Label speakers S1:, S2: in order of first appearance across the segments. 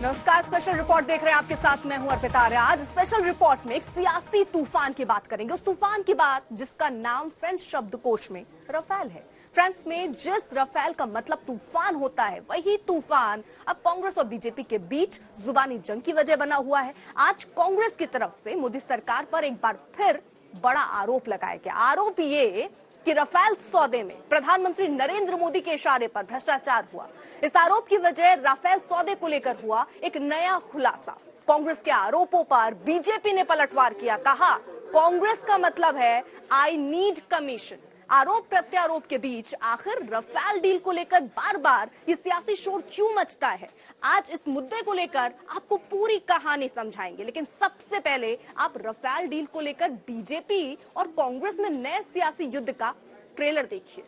S1: नमस्कार, special report देख रहे हैं, आपके साथ मैं हूं अर्पिता आर्या। आज स्पेशल रिपोर्ट में एक सियासी तूफान की बात करेंगे, उस तूफान की बात जिसका नाम फ्रेंच शब्दकोश में रफेल है। फ्रांस में जिस रफेल का मतलब तूफान होता है, वही तूफान अब कांग्रेस और बीजेपी के बीच जुबानी जंग की वजह बना हुआ है। आज कांग्रेस की तरफ से मोदी सरकार पर एक बार फिर बड़ा आरोप लगाया गया। आरोप ये कि रफेल सौदे में प्रधानमंत्री नरेंद्र मोदी के इशारे पर भ्रष्टाचार हुआ। इस आरोप की वजह रफेल सौदे को लेकर हुआ एक नया खुलासा। कांग्रेस के आरोपों पर बीजेपी ने पलटवार किया, कहा कांग्रेस का मतलब है आई नीड कमीशन। आरोप प्रत्यारोप के बीच आखिर रफेल डील को लेकर बार बार ये सियासी शोर क्यों मचता है? आज इस मुद्दे को लेकर आपको पूरी कहानी समझाएंगे, लेकिन सबसे पहले आप रफेल डील को लेकर बीजेपी और कांग्रेस में नए सियासी युद्ध का ट्रेलर देखिए।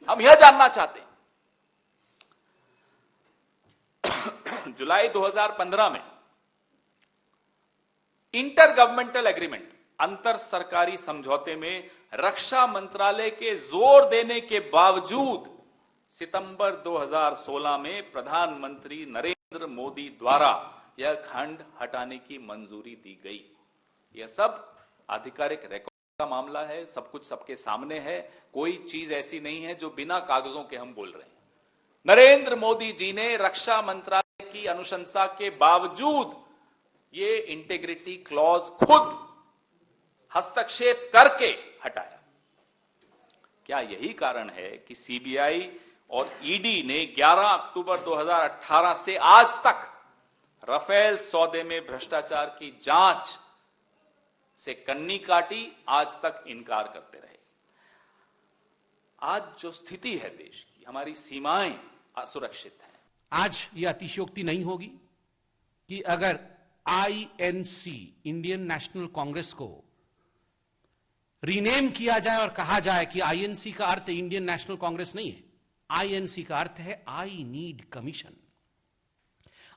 S2: हम यह जानना चाहते हैं, जुलाई 2015 में इंटर गवर्नमेंटल एग्रीमेंट, अंतर सरकारी समझौते में रक्षा मंत्रालय के जोर देने के बावजूद सितंबर 2016 में प्रधानमंत्री नरेंद्र मोदी द्वारा यह खंड हटाने की मंजूरी दी गई। यह सब आधिकारिक रिकॉर्ड का मामला है, सब कुछ सबके सामने है। कोई चीज ऐसी नहीं है जो बिना कागजों के हम बोल रहे हैं। नरेंद्र मोदी जी ने रक्षा मंत्रालय की अनुशंसा के बावजूद ये इंटीग्रिटी क्लॉज खुद हस्तक्षेप करके हटाया। क्या यही कारण है कि सीबीआई और ईडी ने 11 अक्टूबर 2018 से आज तक रफेल सौदे में भ्रष्टाचार की जांच से कन्नी काटी, आज तक इनकार करते रहे? आज जो स्थिति है देश की, हमारी सीमाएं असुरक्षित हैं।
S3: आज यह अतिशयोक्ति नहीं होगी कि अगर आईएनसी, इंडियन नेशनल कांग्रेस को रीनेम किया जाए और कहा जाए कि आईएनसी का अर्थ इंडियन नेशनल कांग्रेस नहीं है, आईएनसी का अर्थ है I need commission.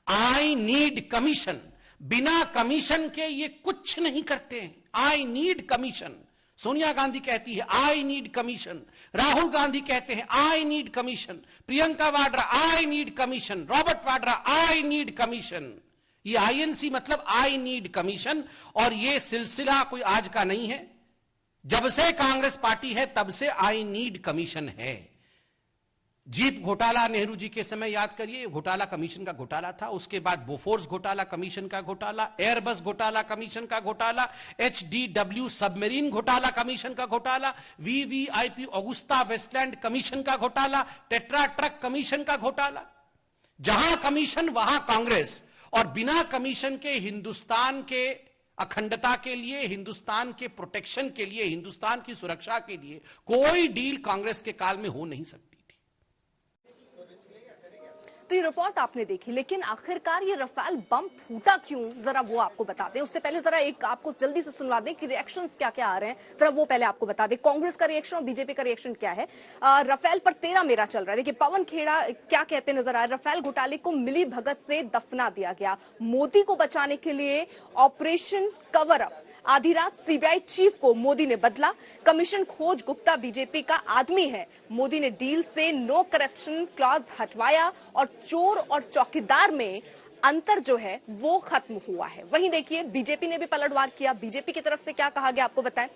S3: I need commission. बिना कमीशन के ये कुछ नहीं करते हैं। I need commission. Sonia Gandhi कहती है I need commission, Rahul Gandhi कहते हैं I need commission, Priyanka Vadra I need commission, Robert Vadra I need commission. ये आईएनसी मतलब आई नीड कमीशन। और ये सिलसिला कोई आज का नहीं है, जब से कांग्रेस पार्टी है तब से आई नीड कमीशन है। जीप घोटाला नेहरू जी के समय याद करिए, घोटाला कमीशन का घोटाला था। उसके बाद बोफोर्स घोटाला कमीशन का घोटाला, एयरबस घोटाला कमीशन का घोटाला, एचडीडब्ल्यू सबमरीन घोटाला कमीशन का घोटाला, वीवीआईपी ऑगुस्ता वेस्टलैंड कमीशन का घोटाला, टेट्रा ट्रक कमीशन का घोटाला। जहां कमीशन वहां कांग्रेस। और बिना कमीशन के हिंदुस्तान के अखंडता के लिए, हिंदुस्तान के प्रोटेक्शन के लिए, हिंदुस्तान की सुरक्षा के लिए कोई डील कांग्रेस के काल में हो नहीं सकती थी।
S1: तो ये रिपोर्ट आपने देखी, लेकिन आखिरकार ये रफेल बम फूटा क्यों, जरा वो आपको बता दें। उससे पहले जरा एक आपको जल्दी से सुनवा दें कि रिएक्शंस क्या क्या आ रहे हैं, जरा वो पहले आपको बता दें। कांग्रेस का रिएक्शन और बीजेपी का रिएक्शन क्या है। रफेल पर तेरा मेरा चल रहा है। देखिए पवन खेड़ा क्या कहते नजर आ रहे, रफेल घोटाले को मिली भगत से दफना दिया गया, मोदी को बचाने के लिए ऑपरेशन कवर अप। आधी रात सीबीआई चीफ को मोदी ने बदला, कमीशन खोज गुप्ता बीजेपी का आदमी है, मोदी ने डील से नो करप्शन क्लॉज हटवाया और चोर और चौकीदार में अंतर जो है वो खत्म हुआ है। वहीं देखिए बीजेपी ने भी पलटवार किया। बीजेपी की तरफ से क्या कहा गया आपको बताएं।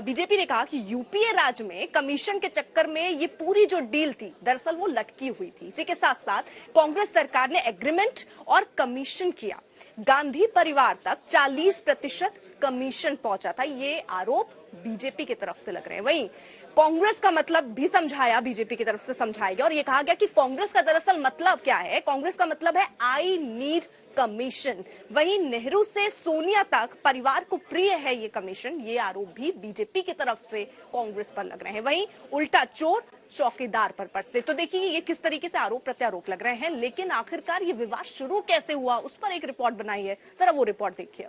S1: बीजेपी ने कहा कि यूपीए राज में कमीशन के चक्कर में ये पूरी जो डील थी दरअसल वो लटकी हुई थी। इसी के साथ साथ कांग्रेस सरकार ने एग्रीमेंट और कमीशन किया, गांधी परिवार तक 40% कमीशन पहुंचा था। ये आरोप बीजेपी की तरफ से लग रहे हैं। वहीं कांग्रेस का मतलब भी समझाया, बीजेपी की तरफ से समझाया गया और ये कहा गया कि कांग्रेस का दरअसल मतलब क्या है। कांग्रेस का मतलब है आई नीड कमीशन। वहीं नेहरू से सोनिया तक परिवार को प्रिय है ये कमीशन। ये आरोप भी बीजेपी की तरफ से कांग्रेस पर लग रहे हैं। वहीं उल्टा चोर चौकीदार पर परसे। तो देखिए ये किस तरीके से आरोप प्रत्यारोप लग रहे हैं, लेकिन आखिरकार ये विवाद शुरू कैसे हुआ उस पर एक रिपोर्ट बनाई है, जरा वो रिपोर्ट देखिए।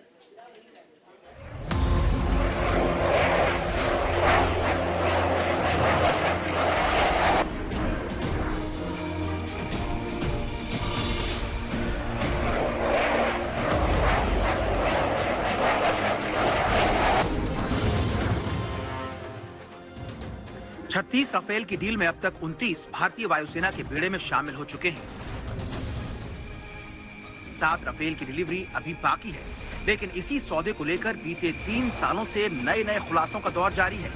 S4: छत्तीस रफेल की डील में अब तक 29 भारतीय वायुसेना के बेड़े में शामिल हो चुके हैं। साथ राफेल की डिलीवरी अभी बाकी है, लेकिन इसी सौदे को लेकर बीते 3 सालों से नए खुलासों का दौर जारी है।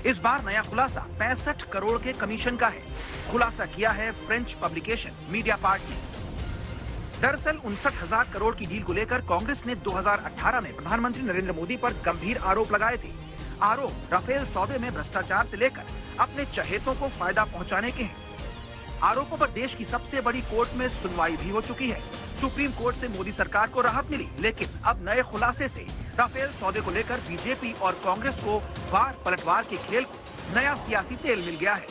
S4: इस बार नया खुलासा 65 करोड़ के कमीशन का है। खुलासा किया है फ्रेंच पब्लिकेशन मीडियापार्ट ने। दरअसल 59,000 करोड़ की डील को लेकर कांग्रेस ने 2018 में प्रधानमंत्री नरेंद्र मोदी पर गंभीर आरोप लगाए थे। आरोप राफेल सौदे में भ्रष्टाचार से लेकर अपने चहेतों को फायदा पहुंचाने के हैं। आरोपों पर देश की सबसे बड़ी कोर्ट में सुनवाई भी हो चुकी है। सुप्रीम कोर्ट से मोदी सरकार को राहत मिली, लेकिन अब नए खुलासे से राफेल सौदे को लेकर बीजेपी और कांग्रेस को वार पलटवार के खेल को नया सियासी तेल मिल गया है।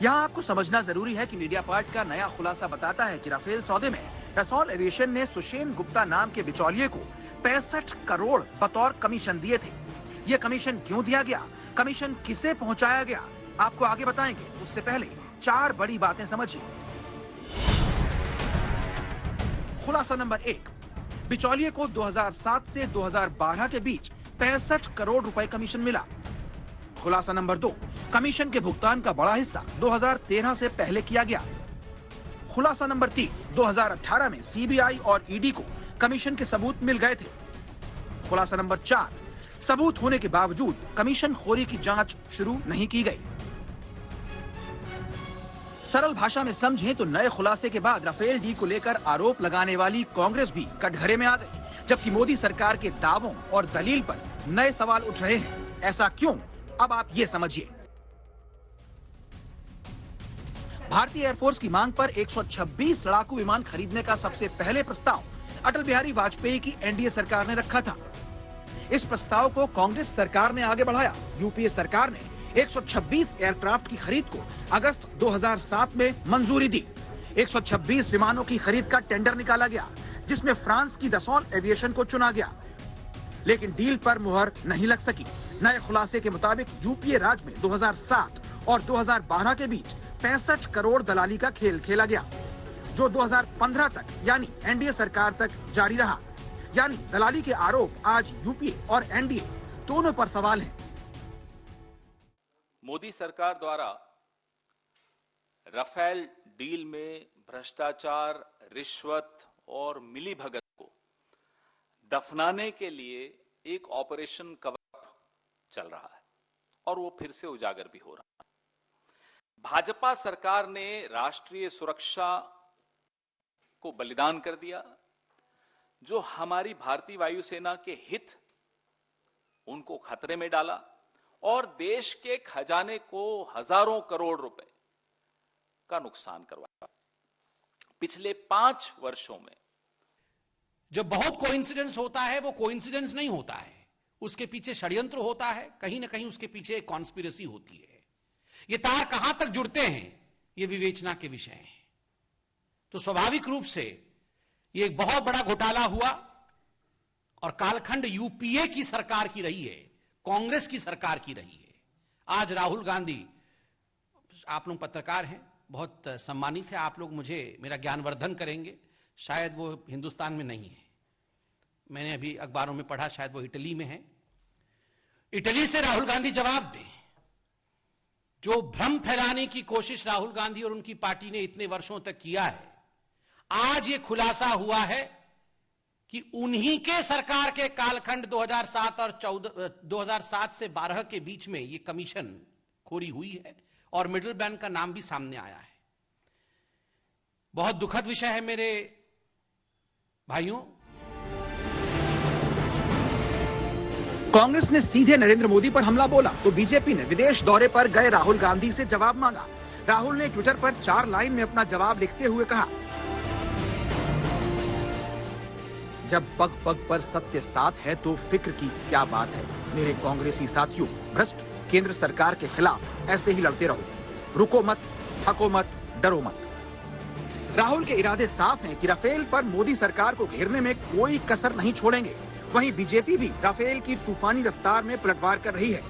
S4: यहाँ आपको समझना जरूरी है कि मीडियापार्ट का नया खुलासा बताता है कि राफेल सौदे में डसॉल एविएशन ने सुषेन गुप्ता नाम के बिचौलिए को 65 करोड़ बतौर कमीशन दिए थे। ये कमीशन क्यों दिया गया, कमीशन किसे पहुंचाया गया, आपको आगे बताएंगे। उससे पहले 4 बड़ी बातें समझिए। खुलासा नंबर 1, बिचौलिए को 2007 से 2012 के बीच 65 करोड़ रुपए कमीशन मिला। खुलासा नंबर 2, कमीशन के भुगतान का बड़ा हिस्सा 2013 से पहले किया गया। खुलासा नंबर 3, 2018 में सीबीआई और ईडी को कमीशन के सबूत मिल गए थे। खुलासा नंबर 4, सबूत होने के बावजूद कमीशन खोरी की जांच शुरू नहीं की गई। सरल भाषा में समझें तो नए खुलासे के बाद राफेल डील को लेकर आरोप लगाने वाली कांग्रेस भी कटघरे में आ गई, जबकि मोदी सरकार के दावों और दलील पर नए सवाल उठ रहे हैं। ऐसा क्यों, अब आप ये समझिए। भारतीय एयरफोर्स की मांग पर 126 लड़ाकू विमान खरीदने का सबसे पहले प्रस्ताव अटल बिहारी वाजपेयी की एनडीए सरकार ने रखा था। इस प्रस्ताव को कांग्रेस सरकार ने आगे बढ़ाया। यूपीए सरकार ने 126 एयरक्राफ्ट की खरीद को अगस्त 2007 में मंजूरी दी। 126 विमानों की खरीद का टेंडर निकाला गया, जिसमें फ्रांस की दसॉल एविएशन को चुना गया, लेकिन डील पर मुहर नहीं लग सकी। नए खुलासे के मुताबिक यूपीए राज में 2007 और 2012 के बीच 65 करोड़ दलाली का खेल खेला गया, जो 2015 तक यानी एनडीए सरकार तक जारी रहा। यानी दलाली के आरोप आज यूपीए और एनडीए दोनों पर सवाल हैं।
S2: मोदी सरकार द्वारा राफेल डील में भ्रष्टाचार, रिश्वत और मिलीभगत को दफनाने के लिए एक ऑपरेशन कवर अप चल रहा है और वो फिर से उजागर भी हो रहा है। भाजपा सरकार ने राष्ट्रीय सुरक्षा को बलिदान कर दिया, जो हमारी भारतीय वायुसेना के हित उनको खतरे में डाला और देश के खजाने को हजारों करोड़ रुपए का नुकसान करवाया। पिछले 5 वर्षों में
S3: जब बहुत कोइंसिडेंस होता है, वो कोइंसिडेंस नहीं होता है, उसके पीछे षड्यंत्र होता है, कहीं ना कहीं उसके पीछे एक कॉन्स्पिरेसी होती है। ये तार कहां तक जुड़ते हैं, ये विवेचना के विषय है। तो स्वाभाविक रूप से ये एक बहुत बड़ा घोटाला हुआ और कालखंड यूपीए की सरकार की रही है, कांग्रेस की सरकार की रही है। आज राहुल गांधी, आप लोग पत्रकार हैं, बहुत सम्मानित है, आप लोग मुझे मेरा ज्ञानवर्धन करेंगे। शायद वो हिंदुस्तान में नहीं है, मैंने अभी अखबारों में पढ़ा, शायद वो इटली में है। इटली से राहुल गांधी जवाब दें। जो भ्रम फैलाने की कोशिश राहुल गांधी और उनकी पार्टी ने इतने वर्षों तक किया है, आज ये खुलासा हुआ है कि उन्हीं के सरकार के कालखंड 2007 और 2007 से 12 के बीच में ये कमीशन खोरी हुई है और मिडिल मैन का नाम भी सामने आया है। बहुत दुखद विषय है मेरे भाइयों।
S4: कांग्रेस ने सीधे नरेंद्र मोदी पर हमला बोला तो बीजेपी ने विदेश दौरे पर गए राहुल गांधी से जवाब मांगा। राहुल ने ट्विटर पर 4 लाइन में अपना जवाब लिखते हुए कहा, जब पग पग पर सत्य साथ है तो फिक्र की क्या बात है। मेरे कांग्रेसी साथियों, भ्रष्ट केंद्र सरकार के खिलाफ ऐसे ही लड़ते रहो, रुको मत, थको मत, डरो मत। राहुल के इरादे साफ हैं कि राफेल पर मोदी सरकार को घेरने में कोई कसर नहीं छोड़ेंगे। वहीं बीजेपी भी राफेल की तूफानी रफ्तार में पलटवार कर रही है।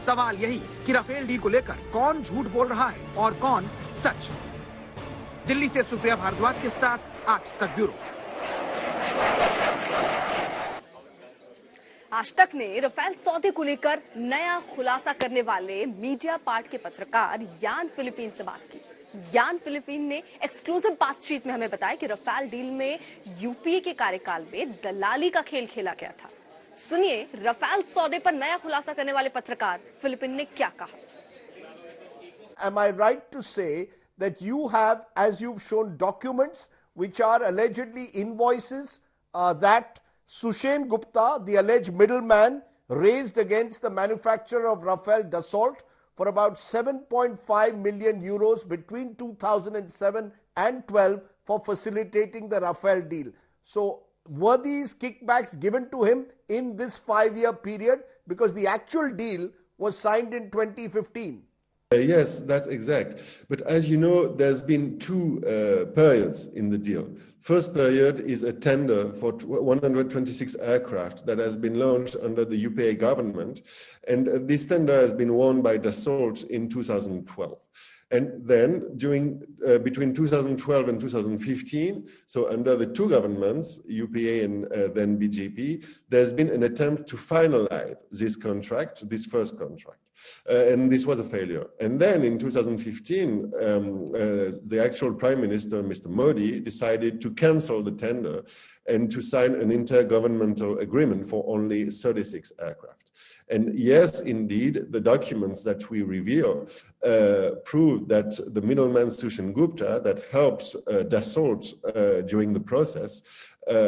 S4: सवाल यही कि राफेल डील को लेकर कौन झूठ बोल रहा है और कौन सच। दिल्ली से सुप्रिया भारद्वाज के साथ आज तक ब्यूरो।
S1: आज तक ने राफेल सौदे को लेकर नया खुलासा करने वाले मीडिया पार्ट के पत्रकार यान फिलिपीन से बात की। यान फिलिपिन ने एक्सक्लूसिव बातचीत में हमें बताया कि रफाल डील में यूपीए के कार्यकाल में दलाली का खेल खेला गया था। सुनिए रफाल सौदे पर नया खुलासा करने वाले पत्रकार फिलिपिन ने क्या कहा।
S5: Am I right to say that you have, as you've shown, documents which are allegedly invoices that Sushen Gupta, the alleged middleman, raised against the manufacturer of Rafale Dassault for about 7.5 million euros between 2007 and 12 for facilitating the Rafale deal. So were these kickbacks given to him in this 5-year period? Because the actual deal was signed in 2015.
S6: Yes, that's exact. But as you know, there's been two periods in the deal. First period is a tender for 126 aircraft that has been launched under the UPA government. And this tender has been won by Dassault in 2012. And then between 2012 and 2015, so under the two governments, UPA and then BJP, there's been an attempt to finalize this contract, this first contract. And this was a failure. And then in 2015, the actual Prime Minister, Mr. Modi, decided to cancel the tender and to sign an intergovernmental agreement for only 36 aircraft. And yes, indeed, the documents that we reveal prove that the middleman Sushen Gupta that helps Dassault during the process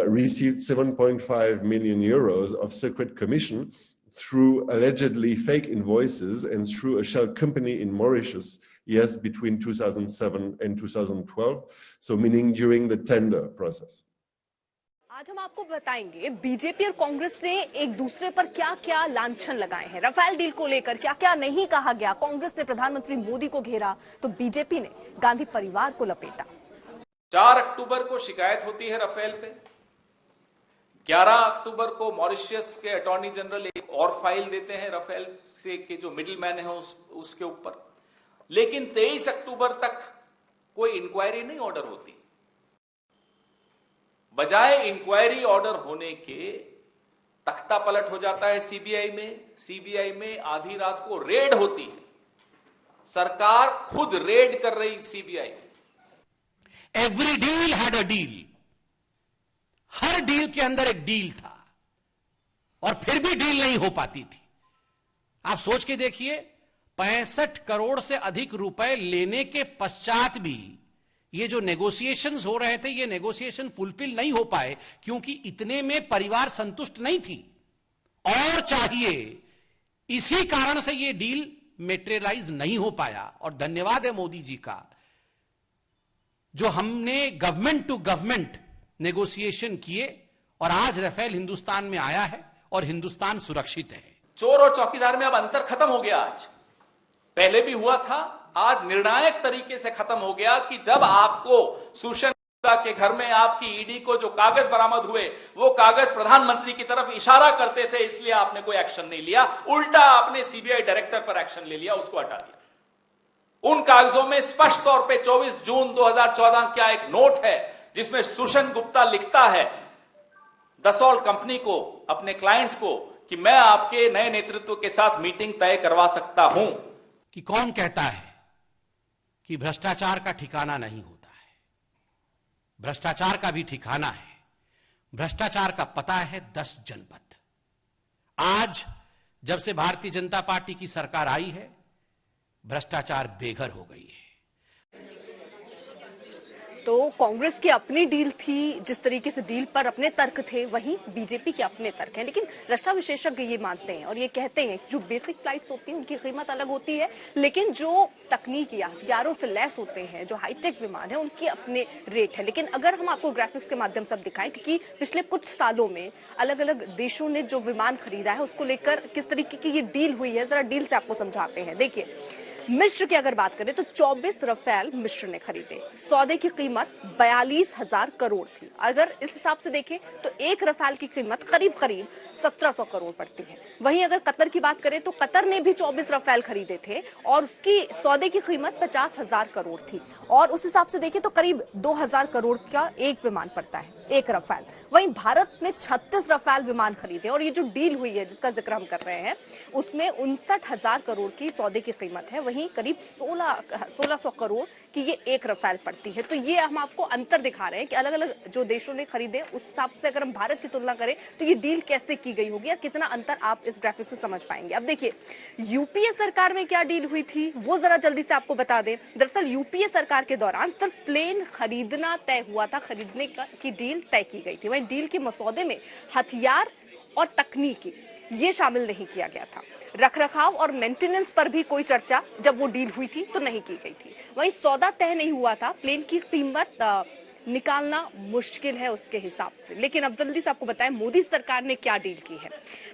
S6: received 7.5 million euros of secret commission through allegedly fake invoices and through a shell company in Mauritius, yes, between 2007 and 2012, so meaning during the tender process.
S1: आज हम आपको बताएंगे BJP और कांग्रेस ने एक दूसरे पर क्या क्या लांछन लगाए हैं। रफाल डील को लेकर क्या क्या नहीं कहा गया। कांग्रेस ने प्रधानमंत्री मोदी को घेरा तो बीजेपी ने गांधी परिवार को लपेटा।
S2: 4 अक्टूबर को शिकायत होती है रफेल पे। 11 अक्टूबर को मॉरिशस के अटॉर्नी जनरल एक और फाइल देते हैं रफेल से के जो मिडिलमैन है उसके ऊपर। लेकिन 23 अक्टूबर तक कोई इंक्वायरी नहीं ऑर्डर होती। बजाय इंक्वायरी ऑर्डर होने के तख्ता पलट हो जाता है सीबीआई में आधी रात को रेड होती है। सरकार खुद रेड कर रही CBI.
S3: Every deal had a deal. Her deal के अंदर एक डील था और फिर भी डील नहीं हो पाती थी। आप सोच के देखिए 65 करोड़ से अधिक रुपए लेने के पश्चात भी ये जो नेगोशिएशंस हो रहे थे ये नेगोशिएशन फुलफिल नहीं हो पाए क्योंकि इतने में परिवार संतुष्ट नहीं थी और चाहिए। इसी कारण से ये डील मेटेरियलाइज नहीं हो पाया। और धन्यवाद है मोदी जी का जो हमने गवर्नमेंट टू गवर्नमेंट नेगोशिएशन किए और आज रफेल हिंदुस्तान में आया है और हिंदुस्तान सुरक्षित है।
S2: चोर और चौकीदार में अब अंतर खत्म हो गया। आज पहले भी हुआ था, आज निर्णायक तरीके से खत्म हो गया कि जब आपको सुषेण गुप्ता के घर में आपकी ईडी को जो कागज बरामद हुए वो कागज प्रधानमंत्री की तरफ इशारा करते थे, इसलिए आपने कोई एक्शन नहीं लिया। उल्टा आपने सीबीआई डायरेक्टर पर एक्शन ले लिया, उसको हटा दिया। उन कागजों में स्पष्ट तौर पे 24 जून 2014 का एक नोट है जिसमें सुषेण गुप्ता लिखता है दसॉल्ट कंपनी को, अपने क्लाइंट को, कि मैं आपके नए नेतृत्व के साथ मीटिंग तय करवा सकता हूं।
S3: कि कौन कहता है कि भ्रष्टाचार का ठिकाना नहीं होता है। भ्रष्टाचार का भी ठिकाना है। भ्रष्टाचार का पता है 10 जनपद। आज जब से भारतीय जनता पार्टी की सरकार आई है भ्रष्टाचार बेघर हो गई है।
S1: तो कांग्रेस की अपनी डील थी, जिस तरीके से डील पर अपने तर्क थे वहीं बीजेपी के अपने तर्क हैं। लेकिन रक्षा विशेषज्ञ ये मानते हैं और ये कहते हैं कि जो बेसिक फ्लाइट्स होती हैं उनकी कीमत अलग होती है, लेकिन जो तकनीक या हथियारों से लैस होते हैं, जो हाईटेक विमान है, उनके अपने रेट है। लेकिन अगर हम आपको ग्राफिक्स के माध्यम से दिखाएं कि पिछले कुछ सालों में अलग अलग देशों ने जो विमान खरीदा है उसको लेकर किस तरीके की ये डील हुई है, जरा डील से आपको समझाते हैं। देखिए मिश्र की अगर बात करें तो 24 रफेल मिश्र ने खरीदे। सौदे की कीमत 42,000 करोड़ थी। अगर इस हिसाब से देखें तो एक रफेल की कीमत करीब 1700 करोड़ पड़ती है। वहीं अगर कतर की बात करें तो कतर ने भी 24 रफेल खरीदे थे और उसकी सौदे की कीमत 50,000 करोड़ थी। और उस हिसाब से देखें तो करीब 2000 करोड़ का एक विमान पड़ता है, एक रफेल। वहीं भारत ने 36 रफेल विमान खरीदे और ये जो डील हुई है जिसका जिक्र हम कर रहे हैं उसमें 59,000 करोड़ की सौदे की कीमत है। वहीं वहीं करीब 1600 करोड़ की ये एक रफाल पड़ती है। तो ये हम आपको अंतर दिखा रहे हैं कि अलग अलग जो देशों ने खरीदे उस हिसाब से अगर हम भारत की तुलना करें तो ये डील कैसे की गई होगी या कितना अंतर आप इस ग्राफिक से समझ पाएंगे। अब देखिए यूपीए सरकार में क्या डील हुई थी वो जरा जल्दी से आपको बता दें। दरअसल यूपीए सरकार के दौरान सिर्फ प्लेन खरीदना तय हुआ था, खरीदने की डील तय की गई थी। वहीं डील के मसौदे में हथियार और तकनीकी ये शामिल नहीं किया गया था। रखरखाव और मेंटेनेंस पर भी कोई चर्चा जब वो डील हुई थी तो नहीं की गई थी। वहीं सौदा तय नहीं हुआ था, प्लेन की कीमत निकालना मुश्किल है उसके हिसाब से। लेकिन अब जल्दी से आपको बताएं मोदी सरकार ने क्या डील की है।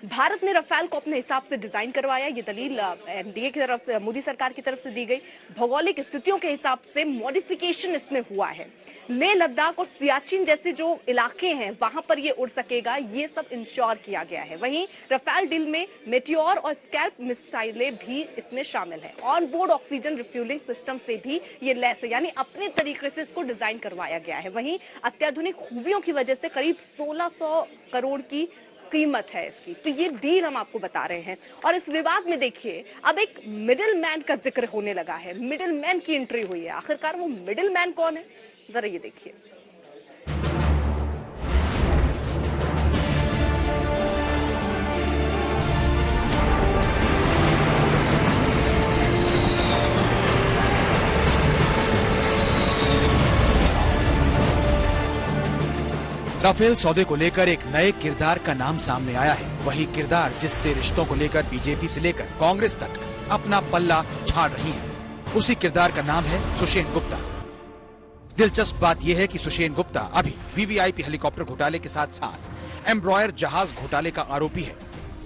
S1: भारत ने रफाल को अपने हिसाब से डिजाइन करवाया, ये दलील एनडीए की तरफ से, मोदी सरकार की तरफ से दी गई। भौगोलिक स्थितियों के हिसाब से मॉडिफिकेशन इसमें हुआ है। लेह लद्दाख और सियाचिन जैसे जो इलाके हैं वहां पर ये उड़ सकेगा, ये सब इंश्योर किया गया है। वहीं रफाल डील में मेटियोर और स्कैल्प मिसाइलें भी इसमें शामिल है। On board oxygen refuelling system से भी ये लैस है, यानी अपने तरीके से इसको डिजाइन करवाया गया है। वहीं अत्याधुनिक खूबियों की वजह से करीब 1600 करोड़ की कीमत है इसकी। तो ये डील हम आपको बता रहे हैं। और इस विवाद में देखिए अब एक मिडिल मैन का जिक्र होने लगा है, मिडिल मैन की एंट्री हुई है। आखिरकार वो मिडिल मैन कौन है, जरा ये देखिए।
S4: राफेल सौदे को लेकर एक नए किरदार का नाम सामने आया है। वही किरदार जिससे रिश्तों को लेकर बीजेपी से लेकर कांग्रेस तक अपना पल्ला झाड़ रही है। उसी किरदार का नाम है सुषेण गुप्ता। दिलचस्प बात यह है कि सुषेण गुप्ता अभी वीवीआईपी हेलीकॉप्टर घोटाले के साथ साथ एम्ब्रॉयर जहाज घोटाले का आरोपी है।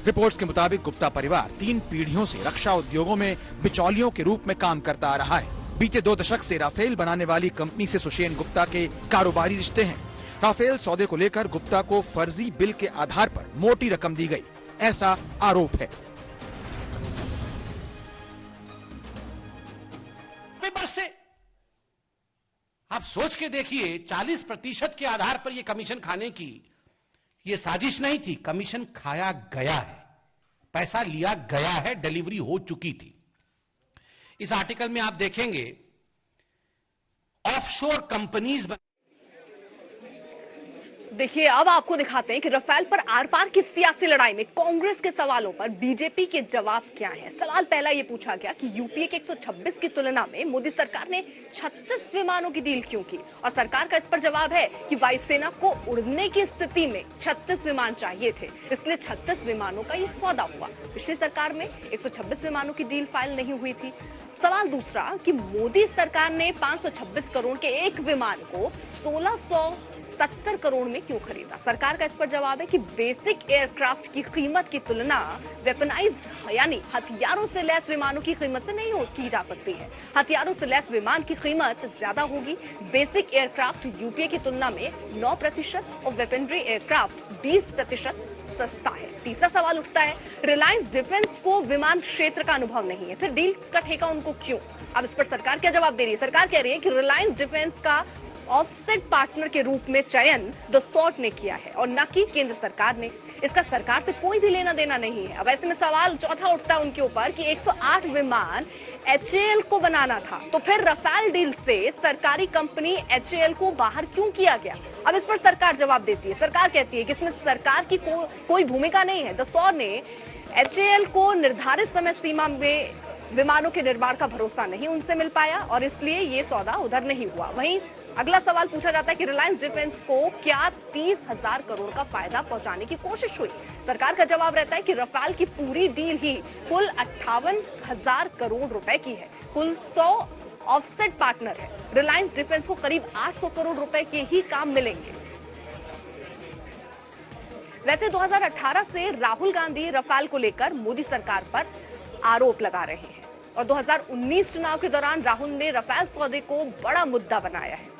S4: रिपोर्ट्स के मुताबिक गुप्ता परिवार 3 पीढ़ियों से रक्षा उद्योगों में बिचौलियों के रूप में काम करता आ रहा है। बीते 2 दशक से राफेल बनाने वाली कंपनी से सुषेण गुप्ता के कारोबारी रिश्ते हैं। राफेल सौदे को लेकर गुप्ता को फर्जी बिल के आधार पर मोटी रकम दी गई, ऐसा आरोप है।
S3: से आप सोच के देखिए 40% के आधार पर यह कमीशन खाने की यह साजिश नहीं थी, कमीशन खाया गया है, पैसा लिया गया है, डिलीवरी हो चुकी थी। इस आर्टिकल में आप देखेंगे ऑफशोर कंपनीज।
S1: देखिए अब आपको दिखाते हैं कि रफाल पर आर पार की सियासी लड़ाई में कांग्रेस के सवालों पर बीजेपी के जवाब क्या है। सवाल पहला ये पूछा गया कि यूपीए के 126 की तुलना में मोदी सरकार ने 36 विमानों की डील क्यों की, और सरकार का इस पर जवाब है कि वायुसेना को उड़ने की स्थिति में 36 विमान चाहिए थे, इसलिए 36 विमानों का ये सौदा हुआ। पिछली सरकार में 126 विमानों की डील फाइल नहीं हुई थी। सवाल दूसरा कि मोदी सरकार ने 526 करोड़ के एक विमान को 1670 करोड़ में क्यों खरीदा। सरकार का इस पर जवाब है कि बेसिक एयरक्राफ्ट की कीमत की तुलना वेपनाइज्ड यानी हथियारों से लैस विमानों की कीमत से नहीं की जा सकती है। हथियारों से लैस विमान की कीमत ज्यादा होगी। बेसिक एयरक्राफ्ट यूपीए की तुलना में 9% और वेपनरी एयरक्राफ्ट 20% सस्ता है। तीसरा सवाल उठता है रिलायंस डिफेंस को विमान क्षेत्र का अनुभव नहीं है, फिर डील का ठेका उनको क्यों। अब इस पर सरकार क्या जवाब दे रही है। सरकार कह रही है कि रिलायंस डिफेंस का ऑफसेट पार्टनर के रूप में चयन दसौट ने किया है और न कि केंद्र सरकार ने। इसका सरकार से कोई भी लेना देना नहीं है। अब ऐसे में सवाल चौथा उठता है उनके ऊपर कि 108 विमान एचएएल को बनाना था, तो फिर रफाल डील से सरकारी कंपनी एचएएल को बाहर क्यों किया गया। अब इस पर सरकार जवाब देती है। सरकार कहती है कि इसमें सरकार की कोई भूमिका नहीं है। दसौर ने एचएएल को निर्धारित समय सीमा में विमानों के निर्माण का भरोसा नहीं उनसे मिल पाया और इसलिए ये सौदा उधर नहीं हुआ। वहीं अगला सवाल पूछा जाता है कि रिलायंस डिफेंस को क्या 30,000 करोड़ का फायदा पहुंचाने की कोशिश हुई। सरकार का जवाब रहता है कि रफाल की पूरी डील ही कुल 58,000 करोड़ रुपए की है। कुल 100 ऑफसेट पार्टनर है। रिलायंस डिफेंस को करीब 800 करोड़ रुपए के ही काम मिलेंगे। वैसे 2018 से राहुल गांधी रफाल को लेकर मोदी सरकार पर आरोप लगा रहे हैं और 2019 चुनाव के दौरान राहुल ने रफाल सौदे को बड़ा मुद्दा बनाया है।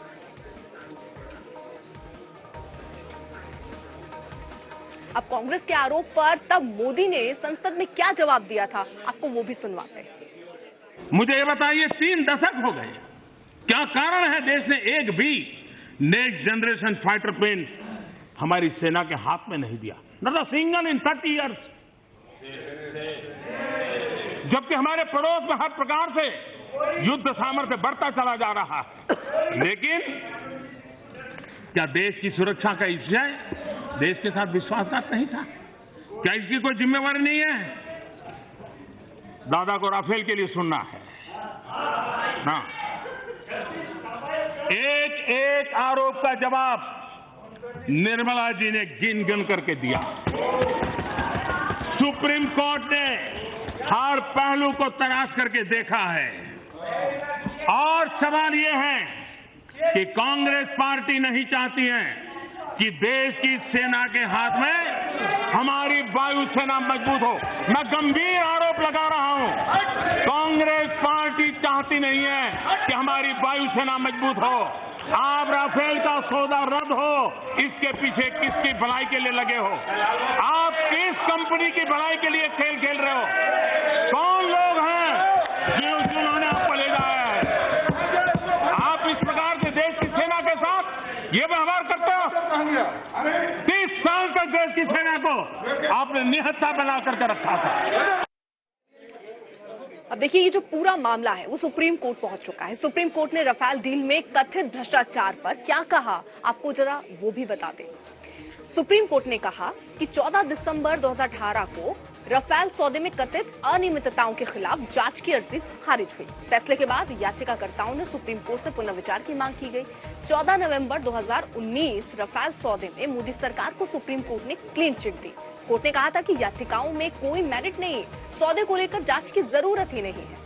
S1: अब कांग्रेस के आरोप पर तब मोदी ने संसद में क्या जवाब दिया था, आपको वो भी सुनवाते हैं।
S7: मुझे ये बताइए 3 दशक हो गए, क्या कारण है देश ने एक भी नेक्स्ट जनरेशन फाइटर प्लेन हमारी सेना के हाथ में नहीं दिया। Not a single in 30 years. जबकि हमारे पड़ोस में हर प्रकार से युद्ध सामर्थ्य बढ़ता चला जा रहा है। लेकिन क्या देश की सुरक्षा का विषय देश के साथ विश्वासघात नहीं था? क्या इसकी कोई जिम्मेवारी नहीं है? दादा को राफेल के लिए सुनना है ना। एक एक आरोप का जवाब निर्मला जी ने गिन गिन करके दिया। सुप्रीम कोर्ट ने हर पहलू को तलाश करके देखा है। और सवाल यह है कि कांग्रेस पार्टी नहीं चाहती है कि देश की सेना के हाथ में हमारी वायुसेना मजबूत हो। मैं गंभीर आरोप लगा रहा हूं, कांग्रेस पार्टी चाहती नहीं है कि हमारी वायुसेना मजबूत हो। आप राफेल का सौदा रद्द हो, इसके पीछे किसकी भलाई के लिए लगे हो? आप किस कंपनी की भलाई के लिए खेल खेल रहे हो? कौन लोग हैं जिन्होंने आपको ले जाया है? आप इस प्रकार से देश की सेना के साथ ये व्यवहार करते हो। 30 साल तक देश की सेना को आपने निहत्था बना करके रखा था।
S1: अब देखिए, ये जो पूरा मामला है वो सुप्रीम कोर्ट पहुंच चुका है। सुप्रीम कोर्ट ने राफेल डील में कथित भ्रष्टाचार पर क्या कहा, आपको जरा वो भी बता दें। सुप्रीम कोर्ट ने कहा कि 14 दिसंबर 2018 को राफेल सौदे में कथित अनियमितताओं के खिलाफ जांच की अर्जी खारिज हुई। फैसले के बाद याचिकाकर्ताओं ने सुप्रीम कोर्ट से पुनर्विचार की मांग की गई। 14 नवंबर 2019 राफेल सौदे में मोदी सरकार को सुप्रीम कोर्ट ने क्लीन चिट दी। कोर्ट ने कहा था कि याचिकाओं में कोई मेरिट नहीं, सौदे को लेकर जांच की जरूरत ही नहीं है।